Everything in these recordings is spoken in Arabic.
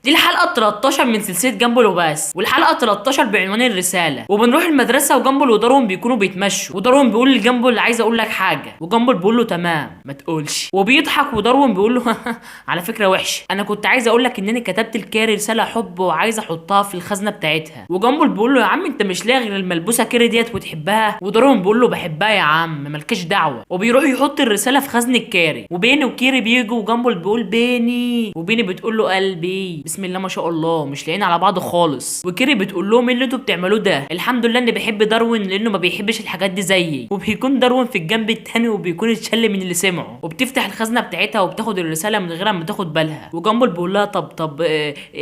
دي الحلقه 13 من سلسله جامبل وبس، والحلقه 13 بعنوان الرساله. وبنروح المدرسه وجامبل وداروين بيكونوا بيتمشوا، وداروين بيقول لجامبل عايز اقول لك حاجه، وجامبل بيقول له تمام ما تقولش، وبيضحك وداروين بيقول له على فكره وحشه، انا كنت عايز اقول لك انني كتبت لكاري رساله حب وعايز احطها في الخزنه بتاعتها. وجامبل بيقول له يا عم انت مش لاقي غير الملبوسه كاري ديت وتحبها؟ وداروين بيقول له بحبها يا عم مالكش دعوه، وبيروح يحط الرساله في خزنه كاري. وبيني وكيري بيجوا وجامبل بيقول بيني، وبيني بتقول له قلبي بسم الله ما شاء الله مش لاقيين على بعض خالص. وكيري بتقول لهم ايه اللي انتوا بتعملوه ده؟ الحمد لله اني بحب داروين لانه ما بيحبش الحاجات دي زيي. وبيكون داروين في الجنب التاني وبيكون اتشل من اللي سمعه، وبتفتح الخزنه بتاعتها وبتاخد الرساله من غير ما تاخد بالها. وجامبل بيقول لها طب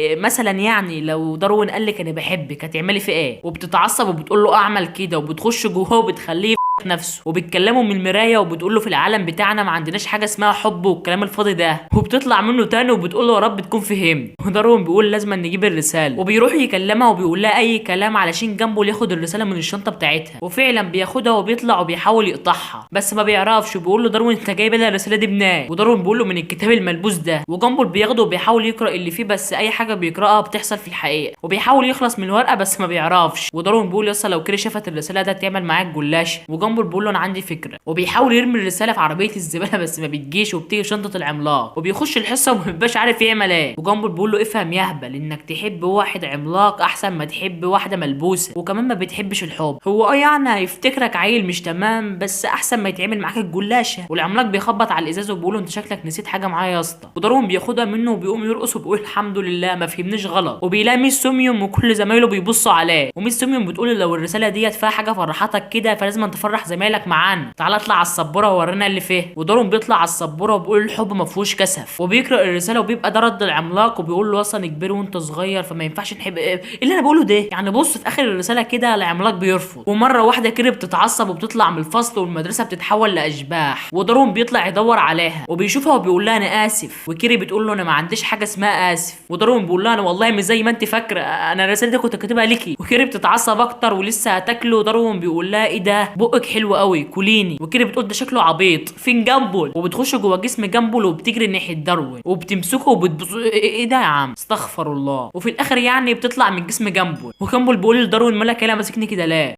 مثلا يعني لو داروين قال لك انا بحبك هتعملي في ايه؟ وبتتعصب وبتقول له اعمل كده، وبتخش جواه وبتخليه نفسه. وبيتكلموا من المرايه وبتقول له في العالم بتاعنا ما عندناش حاجه اسمها حب والكلام الفاضي ده. وبتطلع منه تاني وبتقول له يا رب تكون فهمت. وداروين بيقول لازم نجيب الرساله، وبيروح يكلمها وبيقول لها اي كلام علشان جامبل ياخد الرساله من الشنطه بتاعتها. وفعلا بياخدها وبيطلع وبيحاول يقطعها بس ما بيعرفش، وبيقول له داروين انت جايب لها الرساله دي منين؟ وداروين بيقول له من الكتاب الملبوس ده. وجامبل بياخده وبيحاول يقرا اللي فيه، بس اي حاجه بيقراها بتحصل في الحقيقه. وبيحاول يخلص من الورقه بس ما بيعرفش. وداروين بيقول يا لو كيري شافت الرساله ده تعمل معاك جلاشه. وجامبل بيقول له انا عندي فكره، وبيحاول يرمي الرساله في عربيه الزباله بس ما بتجيش، وبتيجي شنطه العملاق. وبيخش الحصه وما بيبقاش عارف يعمل ايه. وجامبل بيقول له افهم يا هبل انك تحب واحد عملاق احسن ما تحب واحده ملبوسه، وكمان ما بتحبش الحب. هو يعني هيفتكرك عيل مش تمام بس احسن ما يتعمل معاك الجلاشه. والعملاق بيخبط على الازاز وبيقول له انت شكلك نسيت حاجه معايا يا اسطى. وداروين بياخدها منه وبيقوم يرقص وبيقول الحمد لله ما فهمنيش غلط. وبيلاقي ميس سوميوم وكل زمايله بيبصوا عليه، وميس سوميوم بتقول له لو الرساله ديت فيها حاجه فرحتك كده فلازم تفرح زمايلك معانا، تعالى اطلع على السبوره وورينا اللي فيه. وداروين بيطلع على السبوره وبيقول الحب ما فيهوش كسف، وبيقرا الرساله وبيبقى ده رد العملاق وبيقول له اصلا كبير وانت صغير فما ينفعش نحب ايه اللي انا بقوله ده يعني. بص في اخر الرساله كده العملاق بيرفض. ومره واحده كيري بتتعصب وبتطلع من الفصل والمدرسه بتتحول لاشباح. وداروين بيطلع يدور عليها وبيشوفها وبيقول لها انا اسف. وكيري بتقول له انا ما عنديش حاجه اسمها اسف. وداروين بيقول لها انا والله مش زي ما انت فاكره، انا الرساله دي كنت كاتبها ليكي. وكيري بتتعصب اكتر ولسه هتاكله. وداروين بيقول لها ايه ده بقك حلو قوي كليني. وكيري بتقول ده شكله عبيط فين جامبل، وبتخش جوه جسم جامبل وبتجري ناحيه داروين وبتمسكه ايه ده يا عم استغفر الله. وفي الاخر يعني بتطلع من جسم جامبل. وجامبل بيقول لداروين مالك يالا ماسكني كده ليه؟